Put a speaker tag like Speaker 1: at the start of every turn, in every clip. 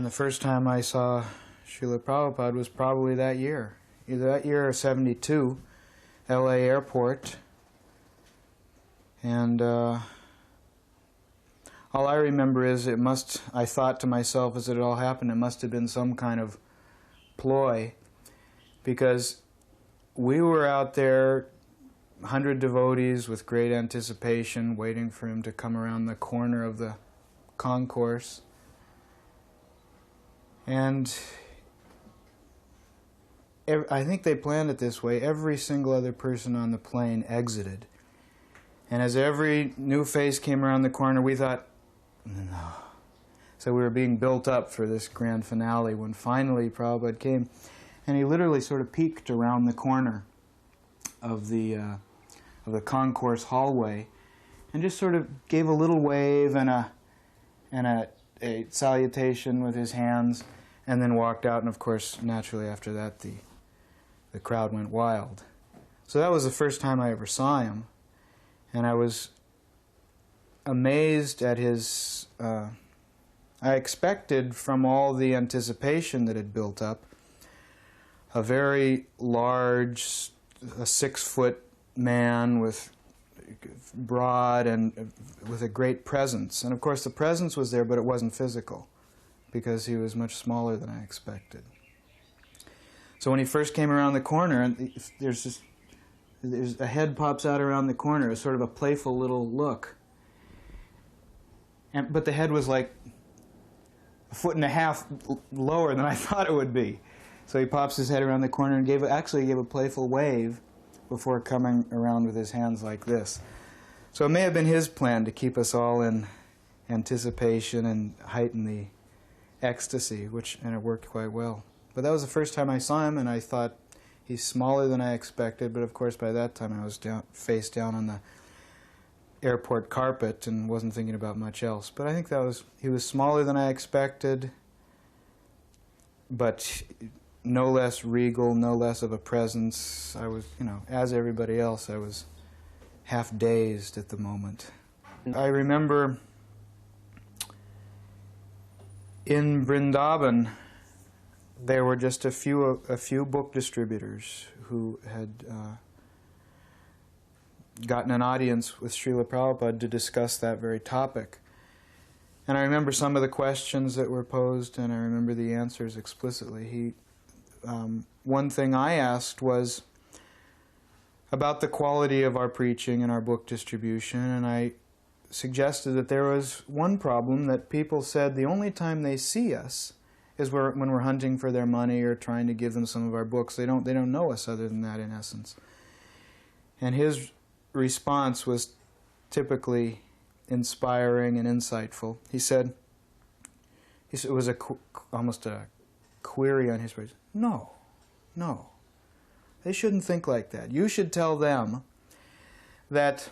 Speaker 1: And the first time I saw Srila Prabhupada was probably that year. Either that year or 72, LA airport. And all I remember is I thought to myself as it all happened, it must have been some kind of ploy, because we were out there, 100 devotees with great anticipation, waiting for him to come around the corner of the concourse. And I think they planned it this way. Every single other person on the plane exited. And as every new face came around the corner, we thought, no. So we were being built up for this grand finale when finally Prabhupada came. And he literally sort of peeked around the corner of the concourse hallway and just sort of gave a little wave and a salutation with his hands, and then walked out. And of course, naturally after that, the crowd went wild. So that was the first time I ever saw him. And I was amazed at his... I expected, from all the anticipation that had built up, a very large, a 6-foot man with broad and with a great presence. And of course the presence was there, but it wasn't physical, because he was much smaller than I expected. So when he first came around the corner, and there's a head pops out around the corner, it's sort of a playful little look. But the head was like 1.5 feet lower than I thought it would be. So he pops his head around the corner and actually gave a playful wave before coming around with his hands like this. So it may have been his plan to keep us all in anticipation and heighten the ecstasy, and it worked quite well. But that was the first time I saw him, and I thought, he's smaller than I expected. But of course by that time I was face down on the airport carpet and wasn't thinking about much else. But I think he was smaller than I expected, but no less regal, no less of a presence. I was, as everybody else, I was half dazed at the moment. I remember in Vrindavan there were just a few book distributors who had gotten an audience with Srila Prabhupada to discuss that very topic. And I remember some of the questions that were posed, and I remember the answers explicitly. One thing I asked was about the quality of our preaching and our book distribution, and I suggested that there was one problem, that people said the only time they see us is when we're hunting for their money or trying to give them some of our books. They don't know us other than that, in essence. And his response was typically inspiring and insightful. He said it was almost a query on his part. No. They shouldn't think like that. You should tell them that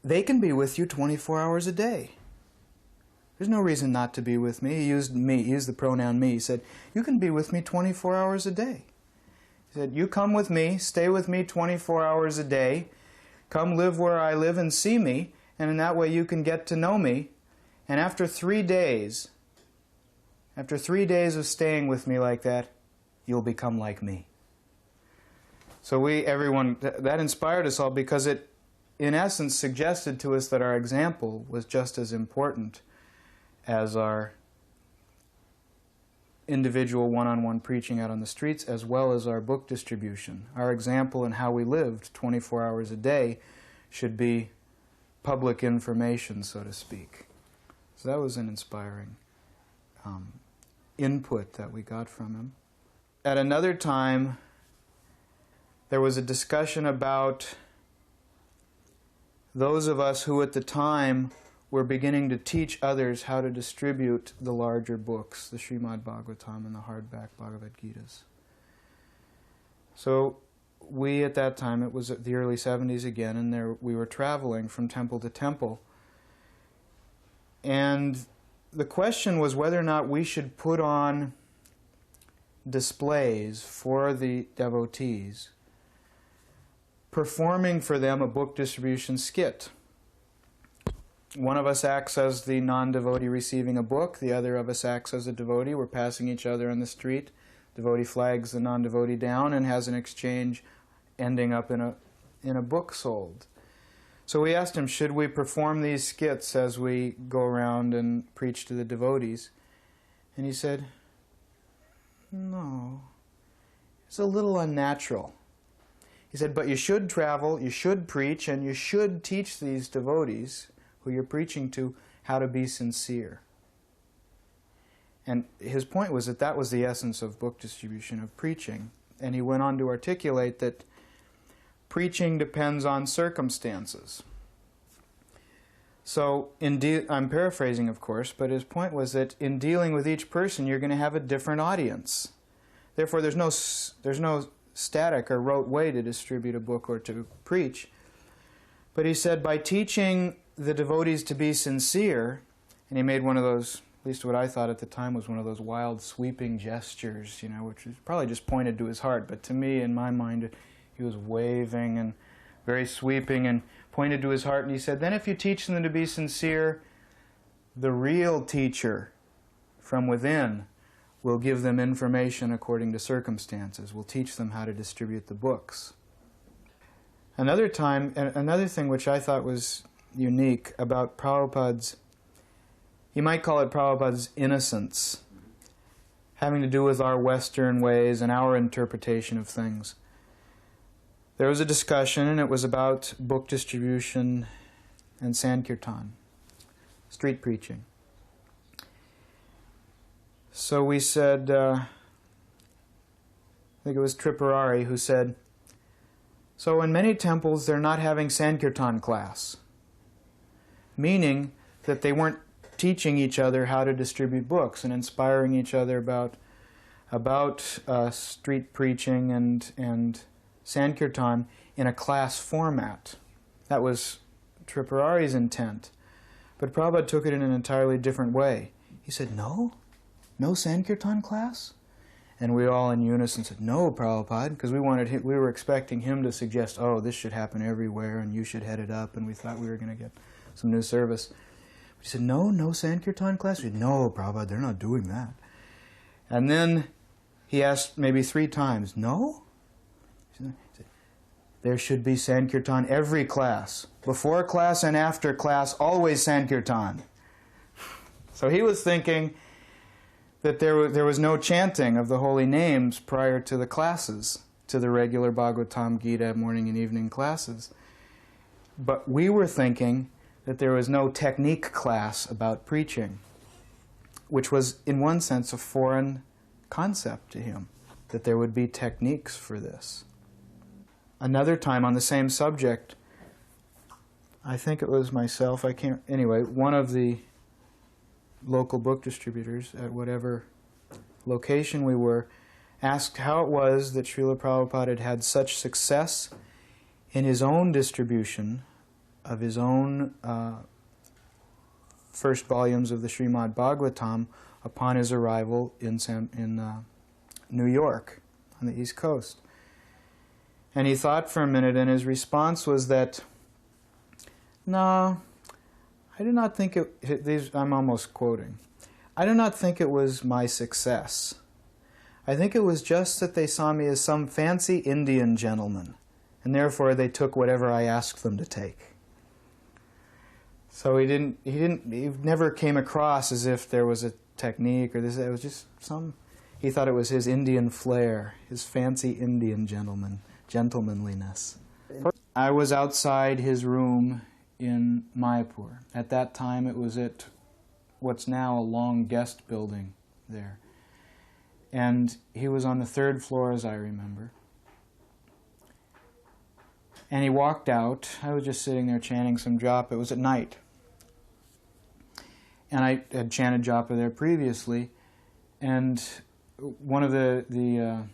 Speaker 1: they can be with you 24 hours a day. There's no reason not to be with me. He used me. He used the pronoun me. He said, you can be with me 24 hours a day. He said, you come with me, stay with me 24 hours a day, come live where I live and see me, and in that way you can get to know me. And after 3 days of staying with me like that, you'll become like me. So that inspired us all, because it, in essence, suggested to us that our example was just as important as our individual one-on-one preaching out on the streets, as well as our book distribution. Our example and how we lived 24 hours a day should be public information, so to speak. So that was an inspiring input that we got from him. At another time, there was a discussion about those of us who at the time were beginning to teach others how to distribute the larger books, the Srimad Bhagavatam and the hardback Bhagavad-gitas. So we, at that time, it was at the early 70s again, and we were traveling from temple to temple. And the question was whether or not we should put on displays for the devotees, performing for them a book distribution skit. one of us acts as the non-devotee receiving a book, the other of us acts as a devotee. We're passing each other on the street. Devotee flags the non-devotee down and has an exchange ending up in a book sold. So we asked him, should we perform these skits as we go around and preach to the devotees? And he said, no, it's a little unnatural. He said, but you should travel, you should preach, and you should teach these devotees who you're preaching to how to be sincere. And his point was that that was the essence of book distribution, of preaching. And he went on to articulate that preaching depends on circumstances. So, I'm paraphrasing, of course, but his point was that in dealing with each person, you're going to have a different audience. Therefore, there's no static or rote way to distribute a book or to preach. But he said, by teaching the devotees to be sincere, and he made one of those, at least what I thought at the time was one of those wild sweeping gestures, which was probably just pointed to his heart, but to me, in my mind, he was waving and very sweeping and pointed to his heart, and he said, then if you teach them to be sincere, the real teacher from within will give them information according to circumstances, will teach them how to distribute the books. Another thing which I thought was unique about Prabhupada's, you might call it Prabhupada's innocence, having to do with our Western ways and our interpretation of things. There was a discussion, and it was about book distribution and Sankirtan, street preaching. So we said, I think it was Tripurari who said, so in many temples they're not having Sankirtan class, meaning that they weren't teaching each other how to distribute books and inspiring each other about street preaching and Sankirtan in a class format. That was Tripurari's intent. But Prabhupada took it in an entirely different way. He said, no Sankirtan class? And we all in unison said, no, Prabhupada, because we were expecting him to suggest, oh, this should happen everywhere and you should head it up, and we thought we were going to get some new service. But he said, no Sankirtan class? We said, no, Prabhupada, they're not doing that. And then he asked maybe 3 times, no? There should be Sankirtan every class. Before class and after class, always Sankirtan. So he was thinking that there was no chanting of the holy names prior to the classes, to the regular Bhagavatam Gita morning and evening classes. But we were thinking that there was no technique class about preaching, which was, in one sense, a foreign concept to him, that there would be techniques for this. Another time on the same subject, I think it was myself, one of the local book distributors at whatever location we were, asked how it was that Srila Prabhupada had such success in his own distribution of his own first volumes of the Srimad Bhagavatam upon his arrival in New York on the East Coast. And he thought for a minute, and his response was that, no, I do not think I'm almost quoting, I do not think it was my success. I think it was just that they saw me as some fancy Indian gentleman, and therefore they took whatever I asked them to take. So he never came across as if there was a technique or this. It was just he thought it was his Indian flair, his fancy Indian gentlemanliness. I was outside his room in Mayapur. At that time it was at what's now a long guest building there. And he was on the 3rd floor, as I remember. And he walked out. I was just sitting there chanting some japa. It was at night. And I had chanted japa there previously. And one of the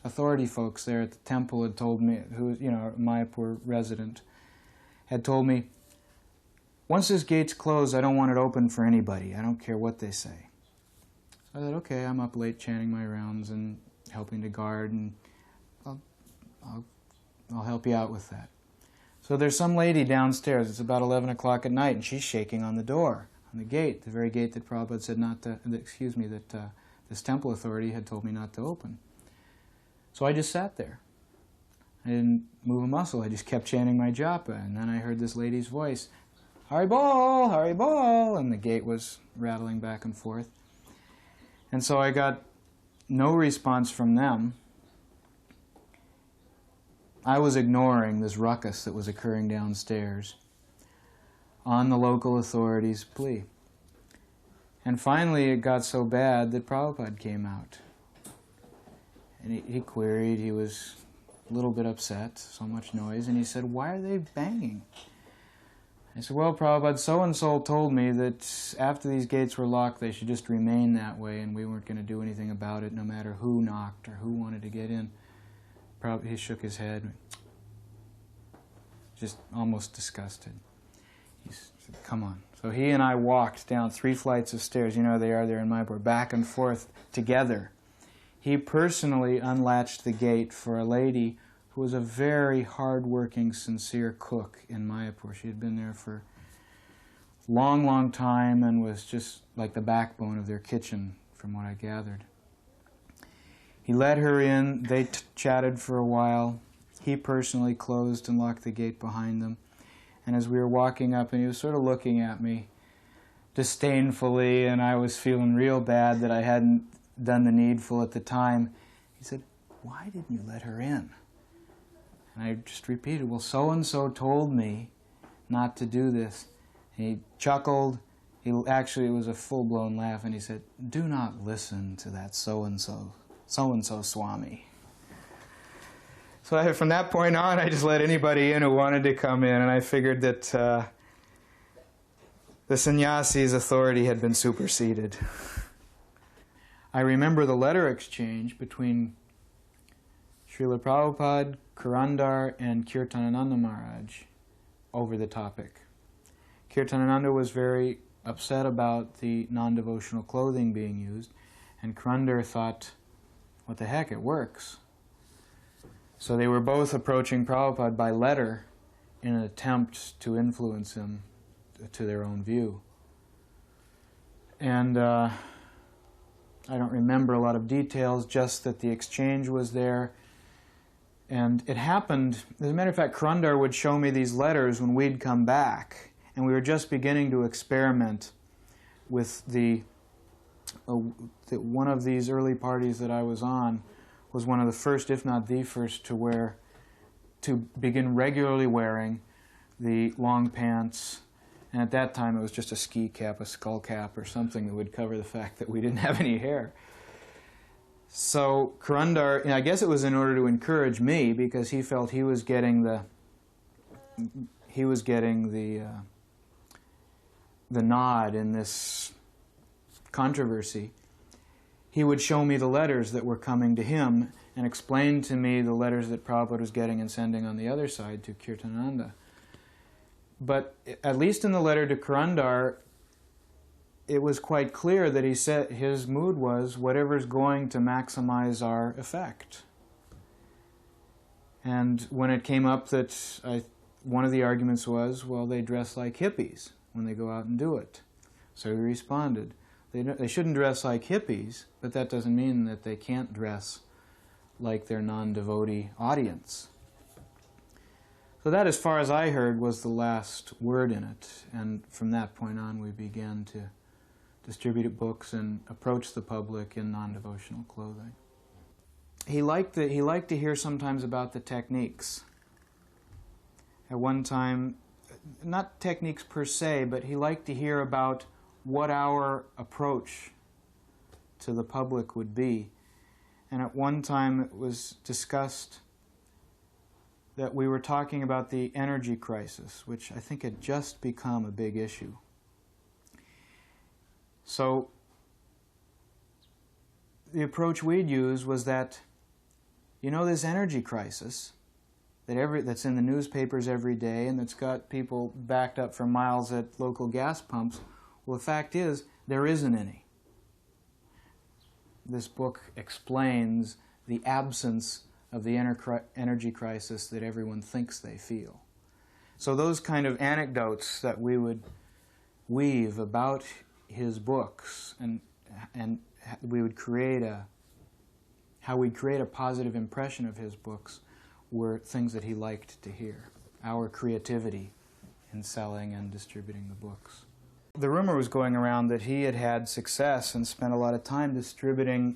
Speaker 1: authority folks there at the temple had told me, who was, a Mayapur resident, had told me, once this gate's closed, I don't want it open for anybody. I don't care what they say. So I said, okay, I'm up late chanting my rounds and helping to guard, and I'll help you out with that. So there's some lady downstairs, it's about 11 o'clock at night, and she's shaking on the door, on the gate, the very gate that Prabhupada said not to, that this temple authority had told me not to open. So I just sat there. I didn't move a muscle, I just kept chanting my japa, and then I heard this lady's voice, Haribol, Haribol, and the gate was rattling back and forth. And so I got no response from them. I was ignoring this ruckus that was occurring downstairs on the local authorities' plea. And finally it got so bad that Prabhupada came out. And he queried, he was a little bit upset, so much noise, and he said, why are they banging? I said, well, Prabhupada, so-and-so told me that after these gates were locked, they should just remain that way, and we weren't going to do anything about it, no matter who knocked or who wanted to get in. He shook his head, just almost disgusted. He said, come on. So he and I walked down 3 flights of stairs, you know they are there in Mayapur, back and forth together. He personally unlatched the gate for a lady who was a very hard-working, sincere cook in Mayapur. She had been there for a long, long time and was just like the backbone of their kitchen, from what I gathered. He let her in, they chatted for a while. He personally closed and locked the gate behind them. And as we were walking up, and he was sort of looking at me disdainfully, and I was feeling real bad that I hadn't done the needful at the time, he said, why didn't you let her in? And I just repeated, well, so-and-so told me not to do this. And he chuckled. Actually, it was a full-blown laugh, and he said, do not listen to that so-and-so Swami. So from that point on, I just let anybody in who wanted to come in, and I figured that the sannyasi's authority had been superseded. I remember the letter exchange between Srila Prabhupada, Kurandar, and Kirtanananda Maharaj over the topic. Kirtanananda was very upset about the non-devotional clothing being used, and Kurandar thought, what the heck, it works. So they were both approaching Prabhupada by letter in an attempt to influence him to their own view. And I don't remember a lot of details, just that the exchange was there. And it happened, as a matter of fact, Kurandar would show me these letters when we'd come back, and we were just beginning to experiment with one of these early parties that I was on was one of the first, if not the first, to begin regularly wearing the long pants. And at that time it was just a ski cap, a skull cap, or something that would cover the fact that we didn't have any hair. So Kurandar, I guess it was in order to encourage me, because he felt he was getting the nod in this controversy. He would show me the letters that were coming to him and explain to me the letters that Prabhupada was getting and sending on the other side to Kirtananda. But at least in the letter to Kurandar, it was quite clear that he said his mood was whatever's going to maximize our effect. And when it came up that one of the arguments was, well, they dress like hippies when they go out and do it. So he responded, they shouldn't dress like hippies, but that doesn't mean that they can't dress like their non-devotee audience. So that, as far as I heard, was the last word in it. And from that point on, we began to distribute books and approach the public in non-devotional clothing. He liked to hear sometimes about the techniques. At one time, not techniques per se, but he liked to hear about what our approach to the public would be. And at one time it was discussed that we were talking about the energy crisis, which I think had just become a big issue. So the approach we'd use was that, this energy crisis that's in the newspapers every day and that's got people backed up for miles at local gas pumps, well, the fact is, there isn't any. This book explains the absence of the energy crisis that everyone thinks they feel. So those kind of anecdotes that we would weave about his books, and we would create how we'd create a positive impression of his books, were things that he liked to hear. Our creativity in selling and distributing the books. The rumor was going around that he had had success and spent a lot of time distributing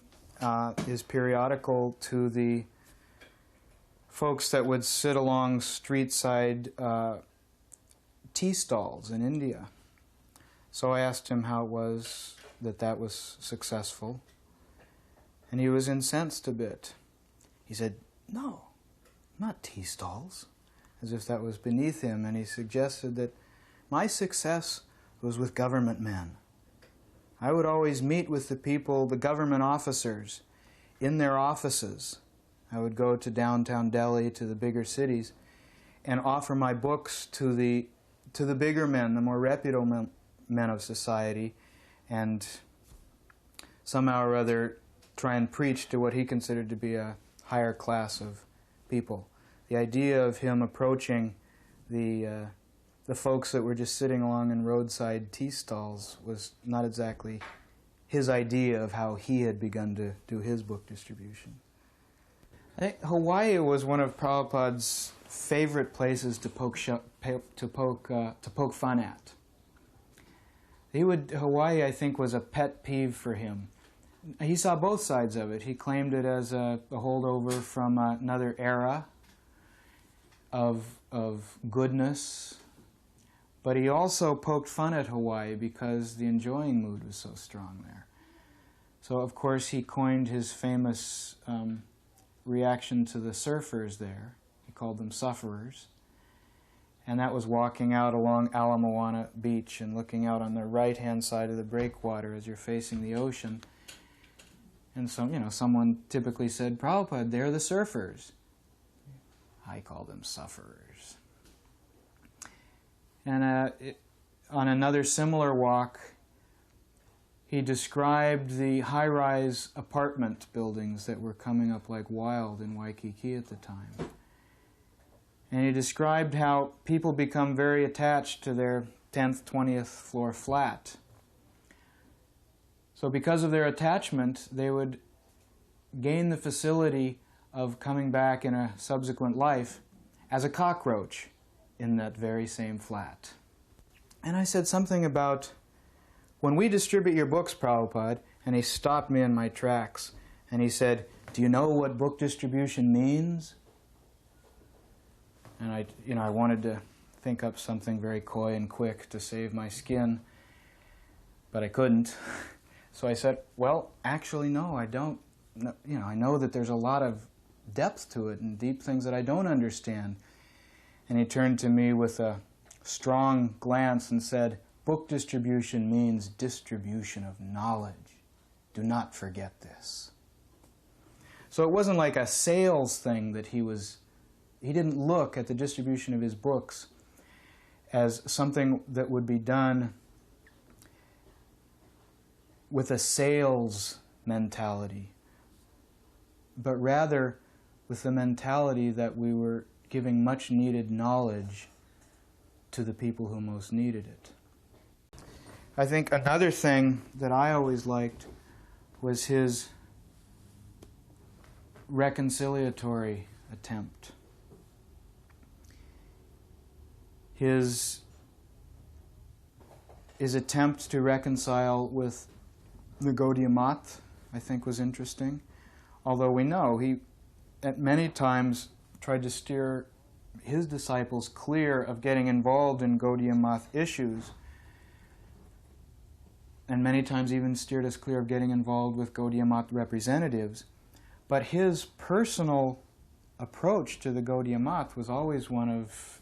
Speaker 1: his periodical to the folks that would sit along street-side tea stalls in India. So I asked him how it was that was successful, and he was incensed a bit. He said, "No, not tea stalls," as if that was beneath him, and he suggested that my success was with government men. I would always meet with the people, the government officers, in their offices. I would go to downtown Delhi, to the bigger cities, and offer my books to the bigger men, the more reputable men of society, and somehow or other try and preach to what he considered to be a higher class of people. The idea of him approaching the folks that were just sitting along in roadside tea stalls was not exactly his idea of how he had begun to do his book distribution. I think Hawaii was one of Prabhupada's favorite places to poke fun at. Hawaii, I think, was a pet peeve for him. He saw both sides of it. He claimed it as a holdover from another era of goodness, but he also poked fun at Hawaii because the enjoying mood was so strong there. So, of course, he coined his famous reaction to the surfers there. He called them sufferers. And that was walking out along Ala Moana Beach and looking out on the right-hand side of the breakwater as you're facing the ocean. And so, someone typically said, "Prabhupada, they're the surfers." I call them sufferers. And on another similar walk, he described the high-rise apartment buildings that were coming up like wild in Waikiki at the time. And he described how people become very attached to their 10th, 20th floor flat. So because of their attachment, they would gain the facility of coming back in a subsequent life as a cockroach in that very same flat. And I said something about, "When we distribute your books, Prabhupada," and he stopped me in my tracks, and he said, "Do you know what book distribution means?" And I wanted to think up something very coy and quick to save my skin, but I couldn't. So I said, "Well, actually, no, I don't. I know that there's a lot of depth to it and deep things that I don't understand." And he turned to me with a strong glance and said, "Book distribution means distribution of knowledge. Do not forget this." So it wasn't like a sales thing that he didn't look at the distribution of his books as something that would be done with a sales mentality, but rather with the mentality that we were giving much needed knowledge to the people who most needed it. I think another thing that I always liked was his reconciliatory attempt. His attempt to reconcile with the Gaudiya Math, I think, was interesting. Although we know he, at many times, tried to steer his disciples clear of getting involved in Gaudiya Math issues, and many times even steered us clear of getting involved with Gaudiya Math representatives. But his personal approach to the Gaudiya Math was always one of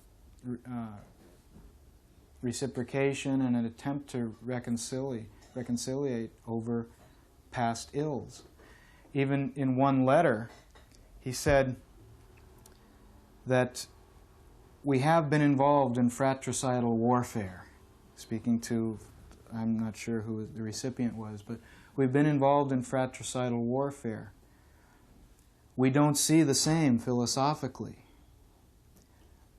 Speaker 1: reciprocation and an attempt to reconciliate over past ills. Even in one letter, he said that we have been involved in fratricidal warfare, speaking to, I'm not sure who the recipient was, but we've been involved in fratricidal warfare. We don't see the same philosophically.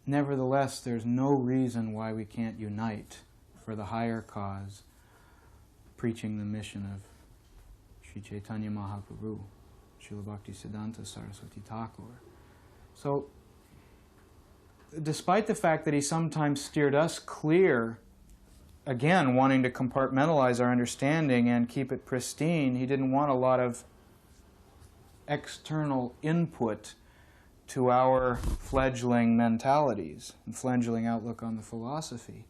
Speaker 1: nevertheless, there's no reason why we can't unite for the higher cause, preaching the mission of Sri Chaitanya Mahaprabhu, Srila Bhaktisiddhanta Saraswati Thakur. So, despite the fact that he sometimes steered us clear, again, wanting to compartmentalize our understanding and keep it pristine, he didn't want a lot of external input to our fledgling mentalities and fledgling outlook on the philosophy.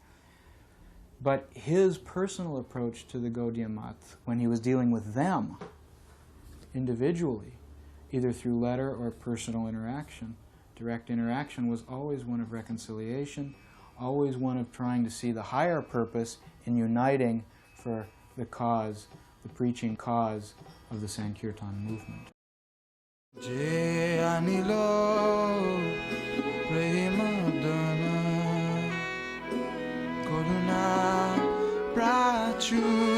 Speaker 1: But his personal approach to the Gaudiya Math, when he was dealing with them individually, either through letter or personal interaction, direct interaction, was always one of reconciliation, always one of trying to see the higher purpose in uniting for the cause, the preaching cause of the Sankirtan movement. Je anilo premadana koruna prachu